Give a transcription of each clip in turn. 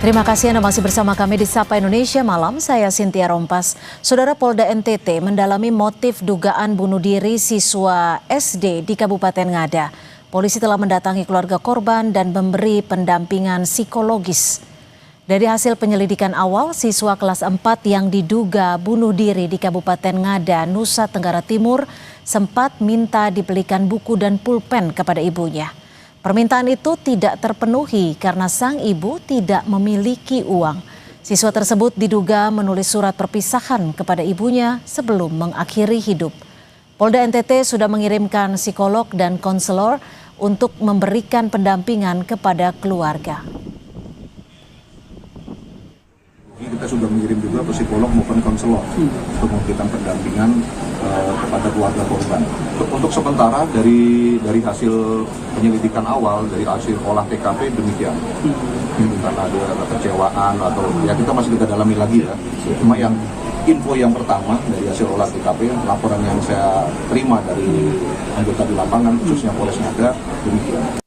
Terima kasih Anda masih bersama kami di Sapa Indonesia Malam. Saya Cynthia Rompas. Saudara Polda NTT mendalami motif dugaan bunuh diri siswa SD di Kabupaten Ngada. Polisi telah mendatangi keluarga korban dan memberi pendampingan psikologis. Dari hasil penyelidikan awal, siswa kelas 4 yang diduga bunuh diri di Kabupaten Ngada, Nusa Tenggara Timur sempat minta dibelikan buku dan pulpen kepada ibunya. Permintaan itu tidak terpenuhi karena sang ibu tidak memiliki uang. Siswa tersebut diduga menulis surat perpisahan kepada ibunya sebelum mengakhiri hidup. Polda NTT sudah mengirimkan psikolog dan konselor untuk memberikan pendampingan kepada keluarga. Kita sudah mengirim juga psikolog maupun konselor untuk memberikan pendampingan kepada keluarga korban. Untuk sementara dari hasil penyelidikan awal, dari hasil olah TKP demikian. Karena ada kekecewaan atau ya kita masih kita dalami lagi ya. Cuma yang info yang pertama dari hasil olah TKP, laporan yang saya terima dari anggota di lapangan khususnya Polres Ngada demikian.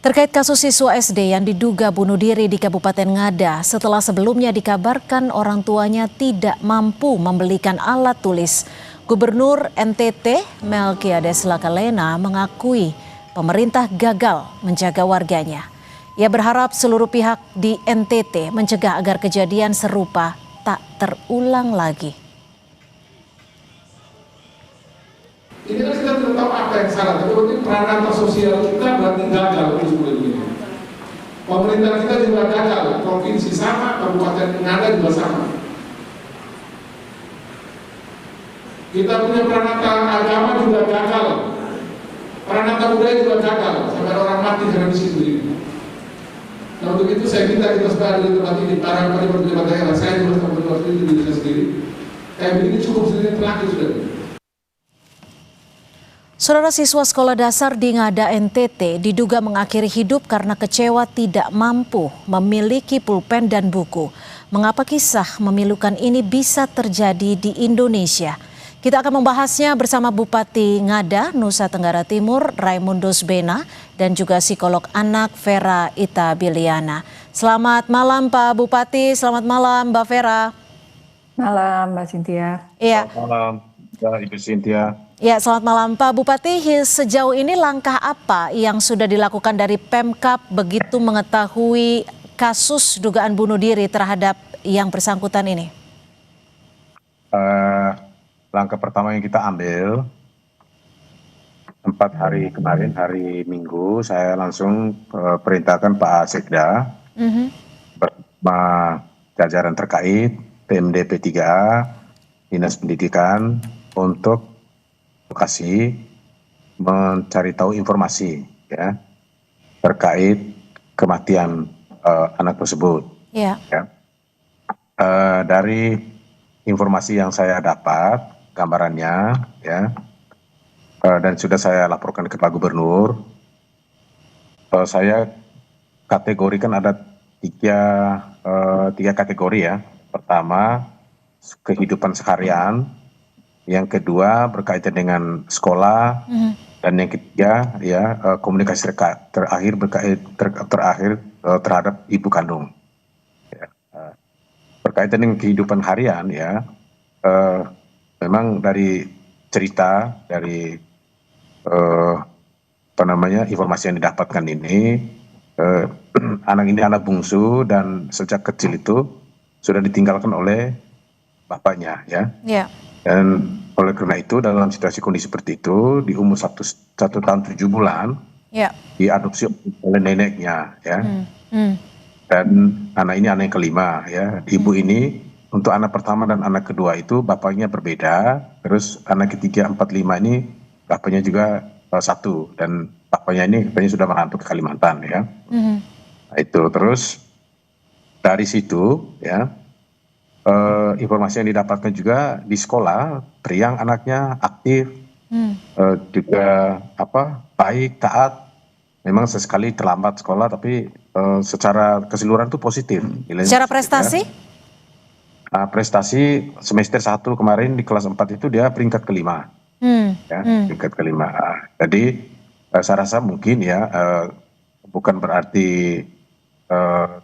Terkait kasus siswa SD yang diduga bunuh diri di Kabupaten Ngada setelah sebelumnya dikabarkan orang tuanya tidak mampu membelikan alat tulis, Gubernur NTT Melkiades Lakalena mengakui pemerintah gagal menjaga warganya. Ia berharap seluruh pihak di NTT mencegah agar kejadian serupa tak terulang lagi. Ini kan kita tidak tahu apa yang salah, tapi berarti peranata sosial kita berarti gagal untuk ini. Pemerintah kita juga gagal, provinsi sama, kabupaten Ngada juga sama. Kita punya peranata agama juga gagal, peranata budaya juga gagal, sampai orang mati karena di situ ini. Nah untuk itu saya minta kita sudah ada di tempat ini, para pejabat daerah, saya juga sampai waktu itu di diri sendiri. Kayak begini cukup sendiri terakhir sudah. Saudara, siswa sekolah dasar di Ngada NTT diduga mengakhiri hidup karena kecewa tidak mampu memiliki pulpen dan buku. Mengapa kisah memilukan ini bisa terjadi di Indonesia? Kita akan membahasnya bersama Bupati Ngada, Nusa Tenggara Timur, Raimundus Bena, dan juga psikolog anak Vera Itabiliana. Selamat malam Pak Bupati, selamat malam Mbak Vera. Malam Mbak Cynthia. Iya. Selamat malam Ibu Cynthia. Ya, selamat malam Pak Bupati. Sejauh ini langkah apa yang sudah dilakukan dari Pemkab begitu mengetahui kasus dugaan bunuh diri terhadap yang bersangkutan ini? Langkah pertama yang kita ambil 4 hari kemarin, hari Minggu, saya langsung perintahkan Pak Sekda bersama jajaran terkait, PMD P3A, Dinas Pendidikan untuk lokasi mencari tahu informasi ya terkait kematian anak tersebut. Ya. Dari informasi yang saya dapat gambarannya ya dan sudah saya laporkan ke Pak Gubernur, saya kategorikan ada tiga kategori ya. Pertama, kehidupan seharian. Yang kedua berkaitan dengan sekolah, dan yang ketiga ya komunikasi terakhir terhadap ibu kandung. Ya, berkaitan dengan kehidupan harian ya, memang dari cerita dari informasi yang didapatkan ini, anak ini anak bungsu dan sejak kecil itu sudah ditinggalkan oleh bapaknya ya. Ya. Dan oleh karena itu dalam situasi kondisi seperti itu di umur 1 tahun 7 bulan diadopsi oleh neneknya ya. Dan anak ini anak yang kelima ya. Ibu ini untuk anak pertama dan anak kedua itu bapaknya berbeda. Terus anak ketiga 4, 5 ini bapaknya juga satu, dan bapaknya sudah merantau ke Kalimantan ya. Nah, itu terus dari situ ya. Informasi yang didapatkan juga di sekolah, Priang anaknya aktif, juga baik, taat. Memang sesekali terlambat sekolah, tapi secara keseluruhan itu positif. Secara prestasi? Ya. Prestasi semester 1 kemarin di kelas 4 itu dia peringkat kelima. Peringkat kelima. Jadi saya rasa mungkin ya bukan berarti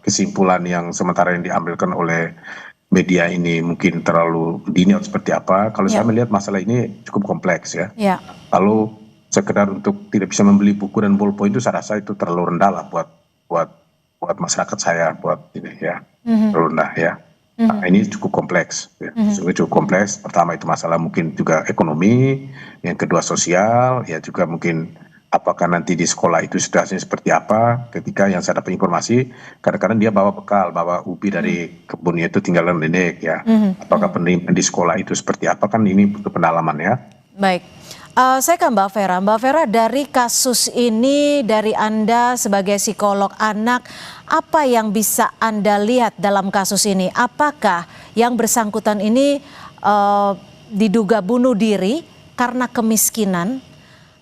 kesimpulan yang sementara yang diambilkan oleh media ini mungkin terlalu dini atau seperti apa. Kalau saya melihat masalah ini cukup kompleks ya. Kalau sekedar untuk tidak bisa membeli buku dan bolpoin itu saya rasa itu terlalu rendah lah buat masyarakat saya, buat ini ya, terlalu rendah ya. Nah, ini cukup kompleks, ya. Cukup kompleks. Pertama itu masalah mungkin juga ekonomi, yang kedua sosial, ya juga mungkin apakah nanti di sekolah itu situasinya seperti apa. Ketika yang saya dapat informasi, kadang-kadang dia bawa bekal, bawa ubi dari kebunnya itu tinggalan nenek ya. Apakah penerimaan di sekolah itu seperti apa, kan ini butuh pendalaman ya. Baik. Saya ke Mbak Vera. Mbak Vera, dari kasus ini, dari Anda sebagai psikolog anak, apa yang bisa Anda lihat dalam kasus ini? Apakah yang bersangkutan ini diduga bunuh diri karena kemiskinan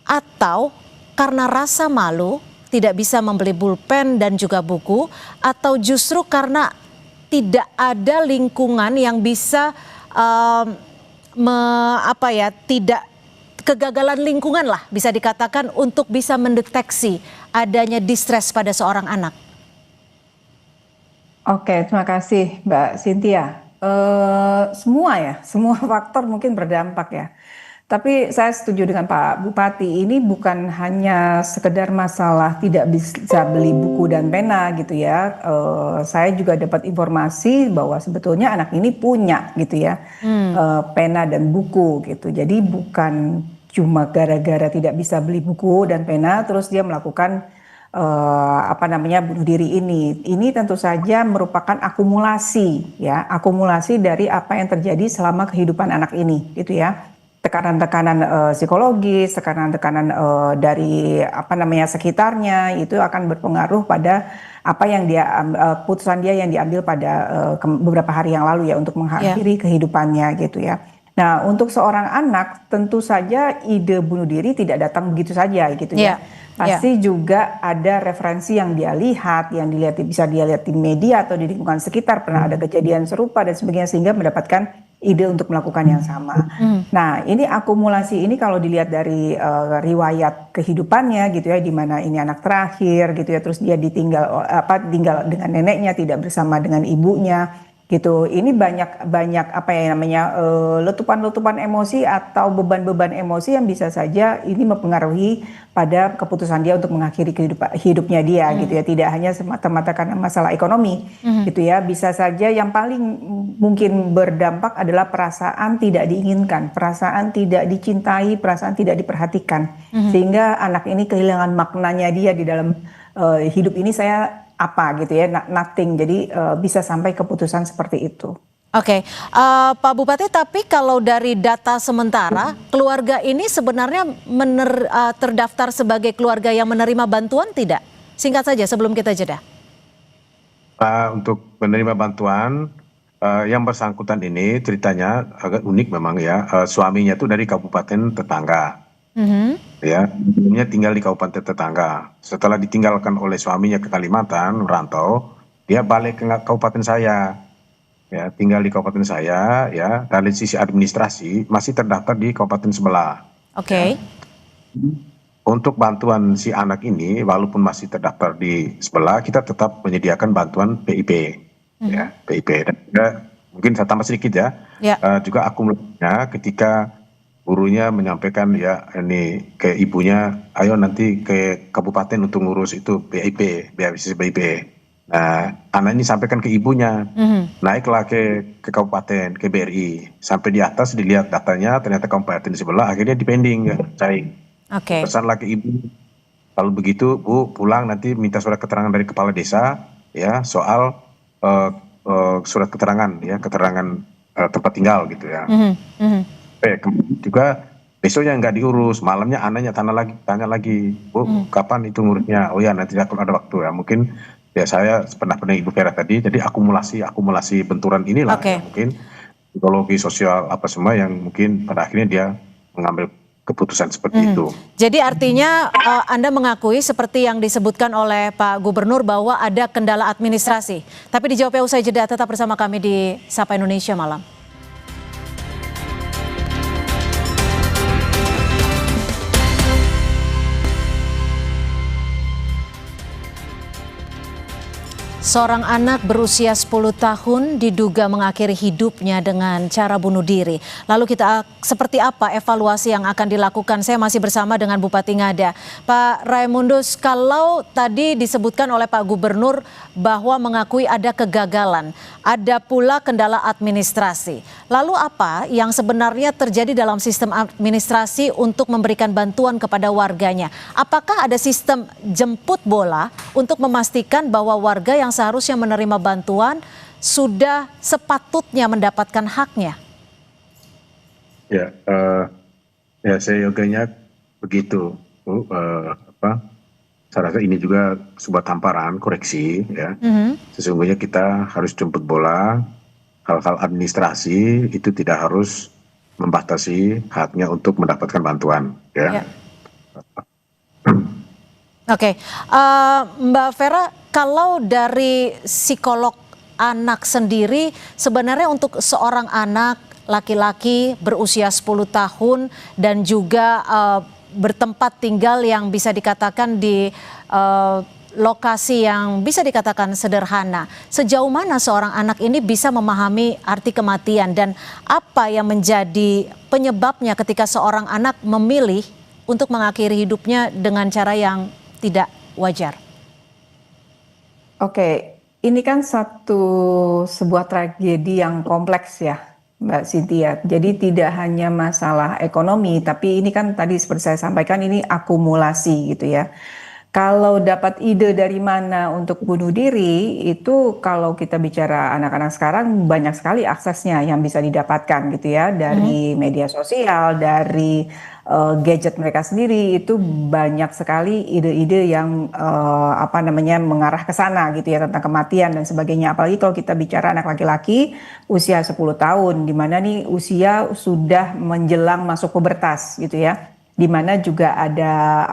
atau karena rasa malu, tidak bisa membeli pulpen dan juga buku, atau justru karena tidak ada lingkungan yang bisa tidak kegagalan lingkungan lah bisa dikatakan untuk bisa mendeteksi adanya distres pada seorang anak? Oke, terima kasih Mbak Cynthia. Semua faktor mungkin berdampak ya. Tapi saya setuju dengan Pak Bupati, ini bukan hanya sekedar masalah tidak bisa beli buku dan pena gitu ya. Saya juga dapat informasi bahwa sebetulnya anak ini punya gitu ya, pena dan buku gitu. Jadi bukan cuma gara-gara tidak bisa beli buku dan pena terus dia melakukan bunuh diri ini. Ini tentu saja merupakan akumulasi ya, akumulasi dari apa yang terjadi selama kehidupan anak ini gitu ya. Tekanan-tekanan psikologis, tekanan-tekanan dari sekitarnya itu akan berpengaruh pada apa yang putusan dia yang diambil pada beberapa hari yang lalu ya untuk mengakhiri kehidupannya gitu ya. Nah, untuk seorang anak tentu saja ide bunuh diri tidak datang begitu saja gitu ya. Pasti juga ada referensi yang dia lihat, bisa dia lihat di media atau di lingkungan sekitar, pernah ada kejadian serupa dan sebagainya sehingga mendapatkan ide untuk melakukan yang sama. Nah, ini akumulasi ini kalau dilihat dari riwayat kehidupannya gitu ya, di mana ini anak terakhir gitu ya, terus dia tinggal dengan neneknya, tidak bersama dengan ibunya gitu. Ini banyak letupan-letupan emosi atau beban-beban emosi yang bisa saja ini mempengaruhi pada keputusan dia untuk mengakhiri hidupnya dia gitu ya. Tidak hanya semata-mata karena masalah ekonomi gitu ya. Bisa saja yang paling mungkin berdampak adalah perasaan tidak diinginkan, perasaan tidak dicintai, perasaan tidak diperhatikan. Sehingga anak ini kehilangan maknanya dia di dalam hidup ini nothing. Jadi bisa sampai keputusan seperti itu. Oke, Pak Bupati, tapi kalau dari data sementara, keluarga ini sebenarnya terdaftar sebagai keluarga yang menerima bantuan tidak? Singkat saja sebelum kita jeda. Untuk menerima bantuan, yang bersangkutan ini ceritanya agak unik memang ya. Suaminya itu dari kabupaten tetangga. Ya, sebelumnya tinggal di kabupaten tetangga. Setelah ditinggalkan oleh suaminya ke Kalimantan, merantau, dia balik ke kabupaten saya. Ya, tinggal di kabupaten saya, ya. Dari sisi administrasi masih terdaftar di kabupaten sebelah. Oke. Ya. Untuk bantuan si anak ini, walaupun masih terdaftar di sebelah, kita tetap menyediakan bantuan PIP, ya, PIP. Dan juga, mungkin saya tambah sedikit ya. Juga akumulasinya ketika gurunya menyampaikan ya ini ke ibunya, ayo nanti ke kabupaten untuk ngurus itu PIP, beasiswa PIP. Nah, anak ini sampaikan ke ibunya, naiklah ke kabupaten, ke BRI, sampai di atas dilihat datanya ternyata kabupaten sebelah, akhirnya dipending ya, cari. Pesanlah ke ibu, kalau begitu Bu pulang nanti minta surat keterangan dari kepala desa ya soal surat keterangan ya, keterangan tempat tinggal gitu ya. Kemudian juga besoknya nggak diurus, malamnya anaknya tanya lagi, Bu kapan itu ngurusnya? Oh ya nanti kalau ada waktu ya. Mungkin ya saya pernah Ibu Vera tadi, jadi akumulasi benturan inilah yang mungkin psikologi sosial apa semua yang mungkin pada akhirnya dia mengambil keputusan seperti itu. Jadi artinya Anda mengakui seperti yang disebutkan oleh Pak Gubernur bahwa ada kendala administrasi. Tapi dijawabnya usai jeda, tetap bersama kami di Sapa Indonesia Malam. Seorang anak berusia 10 tahun diduga mengakhiri hidupnya dengan cara bunuh diri. Lalu seperti apa evaluasi yang akan dilakukan? Saya masih bersama dengan Bupati Ngada. Pak Raimundus, kalau tadi disebutkan oleh Pak Gubernur bahwa mengakui ada kegagalan, ada pula kendala administrasi. Lalu apa yang sebenarnya terjadi dalam sistem administrasi untuk memberikan bantuan kepada warganya? Apakah ada sistem jemput bola untuk memastikan bahwa warga yang seharusnya menerima bantuan sudah sepatutnya mendapatkan haknya? Ya, saya yoganya begitu, Bu. Saya rasa ini juga sebuah tamparan koreksi, ya. Sesungguhnya kita harus jemput bola. Hal-hal administrasi itu tidak harus membatasi haknya untuk mendapatkan bantuan, ya. Oke, Mbak Vera, kalau dari psikolog anak sendiri, sebenarnya untuk seorang anak laki-laki berusia 10 tahun dan juga bertempat tinggal yang bisa dikatakan di lokasi yang bisa dikatakan sederhana, sejauh mana seorang anak ini bisa memahami arti kematian dan apa yang menjadi penyebabnya ketika seorang anak memilih untuk mengakhiri hidupnya dengan cara yang tidak wajar? Oke, ini kan sebuah tragedi yang kompleks ya, Mbak Cynthia. Jadi tidak hanya masalah ekonomi, tapi ini kan tadi seperti saya sampaikan ini akumulasi gitu ya. Kalau dapat ide dari mana untuk bunuh diri, itu kalau kita bicara anak-anak sekarang banyak sekali aksesnya yang bisa didapatkan gitu ya, dari media sosial, dari gadget mereka sendiri, itu banyak sekali ide-ide yang mengarah ke sana gitu ya, tentang kematian dan sebagainya. Apalagi kalau kita bicara anak laki-laki usia 10 tahun, di mana nih usia sudah menjelang masuk pubertas gitu ya. Di mana juga ada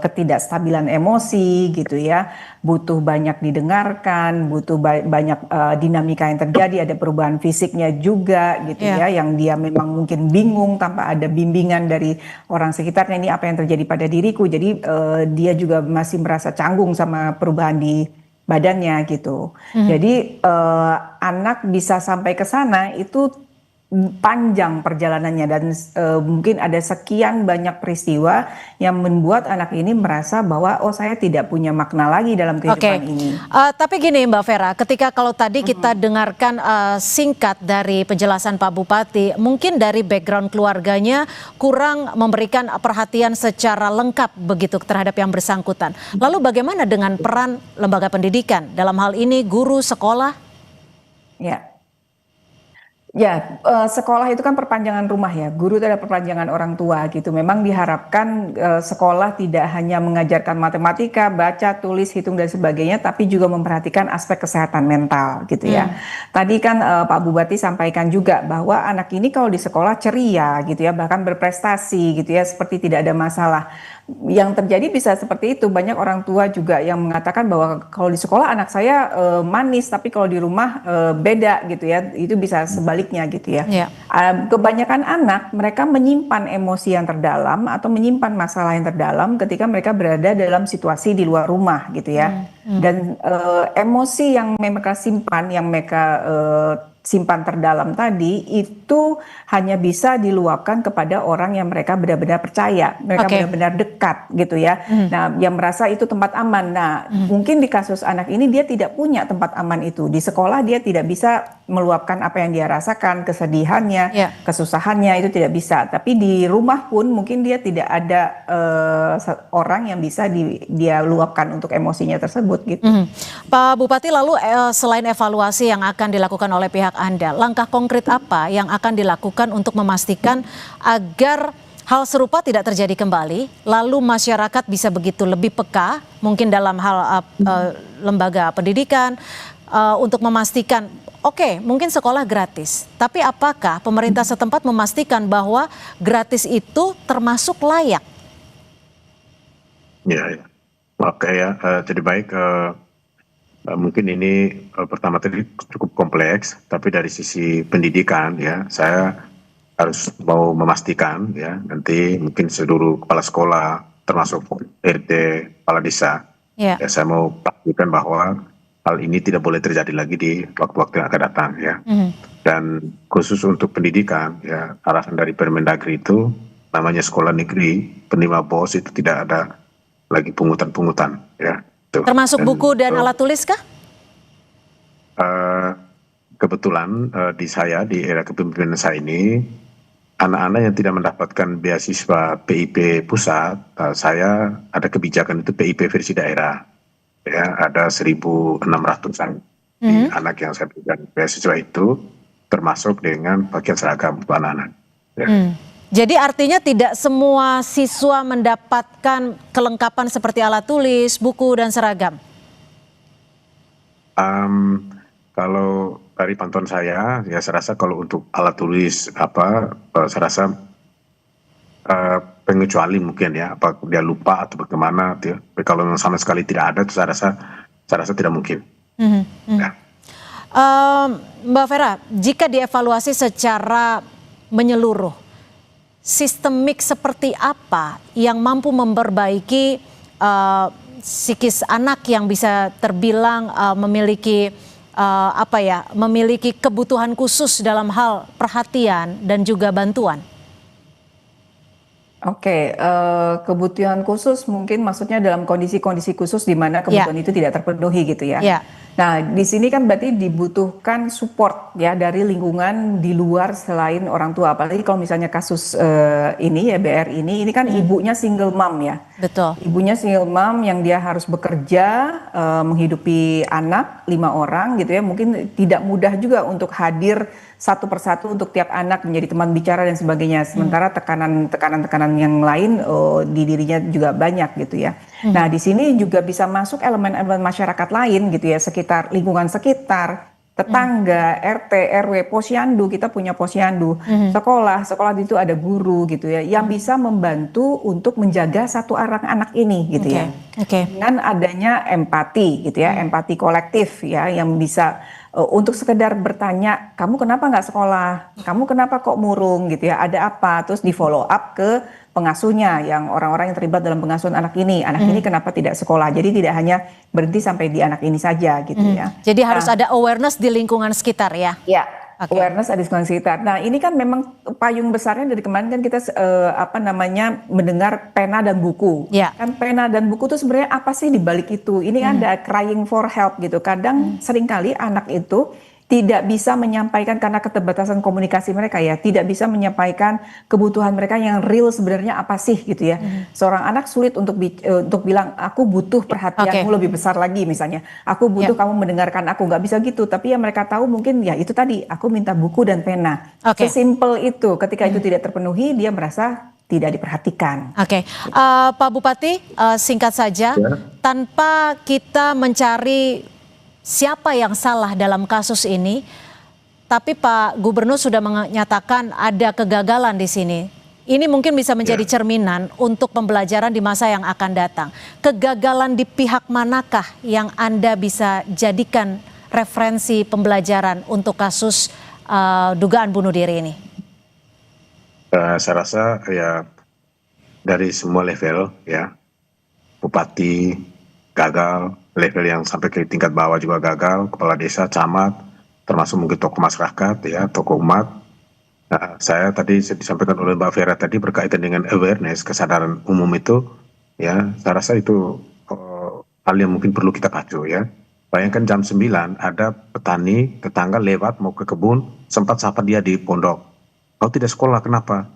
ketidakstabilan emosi gitu ya, butuh banyak didengarkan, butuh banyak dinamika yang terjadi, ada perubahan fisiknya juga gitu ya, yang dia memang mungkin bingung tanpa ada bimbingan dari orang sekitarnya, ini apa yang terjadi pada diriku. Jadi dia juga masih merasa canggung sama perubahan di badannya gitu. Jadi anak bisa sampai ke sana itu panjang perjalanannya dan mungkin ada sekian banyak peristiwa yang membuat anak ini merasa bahwa saya tidak punya makna lagi dalam kehidupan ini. Tapi gini Mbak Vera, ketika kalau tadi kita dengarkan singkat dari penjelasan Pak Bupati, mungkin dari background keluarganya kurang memberikan perhatian secara lengkap begitu terhadap yang bersangkutan. Lalu bagaimana dengan peran lembaga pendidikan dalam hal ini, guru, sekolah? Ya, sekolah itu kan perpanjangan rumah ya, guru itu adalah perpanjangan orang tua gitu. Memang diharapkan sekolah tidak hanya mengajarkan matematika, baca, tulis, hitung dan sebagainya, tapi juga memperhatikan aspek kesehatan mental gitu ya. Tadi kan Pak Bupati sampaikan juga bahwa anak ini kalau di sekolah ceria gitu ya, bahkan berprestasi gitu ya, seperti tidak ada masalah. Yang terjadi bisa seperti itu. Banyak orang tua juga yang mengatakan bahwa kalau di sekolah anak saya manis, tapi kalau di rumah beda gitu ya. Itu bisa sebaliknya gitu ya. Kebanyakan anak mereka menyimpan emosi yang terdalam atau menyimpan masalah yang terdalam ketika mereka berada dalam situasi di luar rumah gitu ya. Dan emosi yang mereka simpan, yang mereka simpan terdalam tadi itu hanya bisa diluapkan kepada orang yang mereka benar-benar percaya, mereka benar-benar dekat gitu ya. Nah, yang merasa itu tempat aman. Nah, mungkin di kasus anak ini dia tidak punya tempat aman itu. Di sekolah dia tidak bisa meluapkan apa yang dia rasakan, kesedihannya, kesusahannya itu tidak bisa. Tapi di rumah pun mungkin dia tidak ada orang yang bisa dia luapkan untuk emosinya tersebut gitu. Pak Bupati, lalu selain evaluasi yang akan dilakukan oleh pihak Anda, langkah konkret apa yang akan dilakukan untuk memastikan agar hal serupa tidak terjadi kembali, lalu masyarakat bisa begitu lebih peka, mungkin dalam hal lembaga pendidikan, untuk memastikan, mungkin sekolah gratis, tapi apakah pemerintah setempat memastikan bahwa gratis itu termasuk layak? Jadi baik. Mungkin ini pertama tadi cukup kompleks, tapi dari sisi pendidikan ya, saya harus mau memastikan ya, nanti mungkin seluruh kepala sekolah termasuk RT, kepala desa, ya saya mau pastikan bahwa hal ini tidak boleh terjadi lagi di waktu-waktu yang akan datang ya. Dan khusus untuk pendidikan ya, arahan dari Permendagri itu namanya sekolah negeri penerima BOS itu tidak ada lagi pungutan-pungutan ya. Termasuk buku dan alat tulis kah? Kebetulan di era kepemimpinan saya ini, anak-anak yang tidak mendapatkan beasiswa PIP pusat, saya ada kebijakan itu PIP versi daerah. Ya, ada 1.600-an anak yang saya berikan beasiswa itu, termasuk dengan pakaian seragam untuk anak-anak. Ya. Jadi artinya tidak semua siswa mendapatkan kelengkapan seperti alat tulis, buku, dan seragam? Kalau dari pantauan saya, ya saya rasa kalau untuk alat tulis saya rasa pengecuali mungkin ya, apa dia lupa atau bagaimana, ya. Tapi kalau sama sekali tidak ada, itu saya rasa tidak mungkin. Ya. Mbak Vera, jika dievaluasi secara menyeluruh, sistemik seperti apa yang mampu memperbaiki psikis anak yang bisa terbilang memiliki memiliki kebutuhan khusus dalam hal perhatian dan juga bantuan? Oke, kebutuhan khusus mungkin maksudnya dalam kondisi-kondisi khusus di mana kebutuhan itu tidak terpenuhi gitu ya. Nah, di sini kan berarti dibutuhkan support ya dari lingkungan di luar selain orang tua. Apalagi kalau misalnya kasus ini ya, BR ini kan ibunya single mom ya. Betul. Ibunya single mom yang dia harus bekerja menghidupi anak 5 orang gitu ya. Mungkin tidak mudah juga untuk hadir satu persatu untuk tiap anak menjadi teman bicara dan sebagainya. Sementara tekanan yang lain di dirinya juga banyak gitu ya. Nah, di sini juga bisa masuk elemen-elemen masyarakat lain gitu ya, sekitar lingkungan sekitar, tetangga, RT, RW, posyandu, kita punya posyandu, sekolah itu ada guru gitu ya, yang bisa membantu untuk menjaga satu anak ini gitu ya. Dengan adanya empati gitu ya, empati kolektif ya, yang bisa untuk sekedar bertanya, kamu kenapa nggak sekolah? Kamu kenapa kok murung gitu ya? Ada apa? Terus di follow up ke pengasuhnya, yang orang-orang yang terlibat dalam pengasuhan anak ini kenapa tidak sekolah? Jadi tidak hanya berhenti sampai di anak ini saja gitu ya. Jadi harus ada awareness di lingkungan sekitar ya? Ya, awareness di lingkungan sekitar. Nah, ini kan memang payung besarnya dari kemarin kan kita mendengar pena dan buku. Kan pena dan buku itu sebenarnya apa sih di balik itu? Ini ada crying for help gitu. Kadang seringkali anak itu tidak bisa menyampaikan karena keterbatasan komunikasi mereka ya, tidak bisa menyampaikan kebutuhan mereka yang real sebenarnya apa sih gitu ya. Seorang anak sulit untuk bilang aku butuh perhatianmu lebih besar lagi misalnya, aku butuh kamu mendengarkan aku, nggak bisa gitu. Tapi yang mereka tahu mungkin ya itu tadi, aku minta buku dan pena. Sesimpel itu, ketika itu tidak terpenuhi dia merasa tidak diperhatikan. Pak Bupati, singkat saja, tanpa kita mencari siapa yang salah dalam kasus ini, tapi Pak Gubernur sudah menyatakan ada kegagalan di sini. Ini mungkin bisa menjadi cerminan untuk pembelajaran di masa yang akan datang. Kegagalan di pihak manakah yang Anda bisa jadikan referensi pembelajaran untuk kasus dugaan bunuh diri ini? Saya rasa ya dari semua level ya, Bupati gagal, level yang sampai ke tingkat bawah juga gagal, kepala desa, camat, termasuk mungkin tokoh masyarakat ya, tokoh umat. Nah, saya tadi disampaikan oleh Mbak Vera tadi berkaitan dengan awareness, kesadaran umum itu ya, saya rasa itu hal yang mungkin perlu kita pacu ya. Bayangkan jam 9 ada petani tetangga lewat mau ke kebun, sempat sapa dia di pondok, kau tidak sekolah kenapa?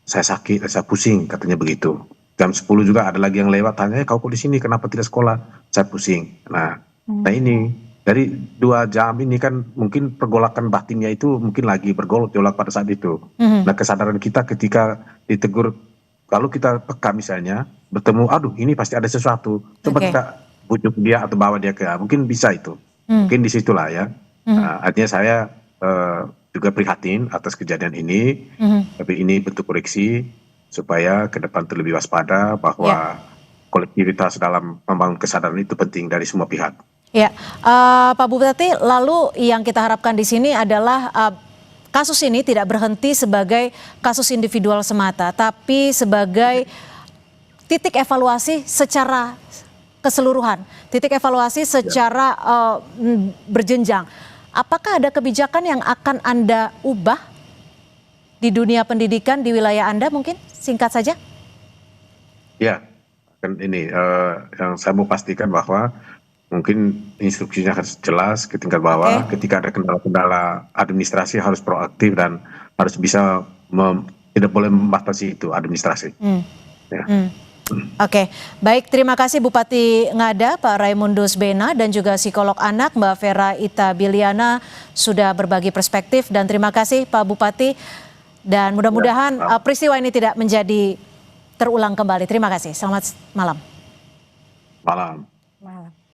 Saya sakit, saya pusing, katanya begitu. Jam 10 juga ada lagi yang lewat, tanya, kau kok di sini, kenapa tidak sekolah? Saya pusing. Nah ini dari 2 jam ini kan mungkin pergolakan batinnya itu mungkin lagi bergolak pada saat itu. Nah, kesadaran kita ketika ditegur, kalau kita peka misalnya, bertemu, aduh ini pasti ada sesuatu, coba kita bujuk dia atau bawa dia ke, mungkin bisa itu. Mungkin disitulah ya. Artinya saya juga prihatin atas kejadian ini, tapi ini bentuk koreksi, supaya ke depan terlebih waspada bahwa kolektivitas dalam membangun kesadaran itu penting dari semua pihak. Ya, Pak Bupati, lalu yang kita harapkan di sini adalah kasus ini tidak berhenti sebagai kasus individual semata, tapi sebagai titik evaluasi secara keseluruhan, titik evaluasi secara berjenjang. Apakah ada kebijakan yang akan Anda ubah di dunia pendidikan di wilayah Anda mungkin? Singkat saja. Ya, kan ini yang saya mau pastikan bahwa mungkin instruksinya harus jelas ke tingkat bawah. Ketika ada kendala-kendala administrasi harus proaktif dan harus bisa tidak boleh membatasi itu administrasi. Ya. Oke, baik, terima kasih Bupati Ngada Pak Raimundus Bena dan juga psikolog anak Mbak Vera Ita-Biliana sudah berbagi perspektif, dan terima kasih Pak Bupati, dan mudah-mudahan peristiwa ini tidak menjadi terulang kembali. Terima kasih, selamat malam. Malam.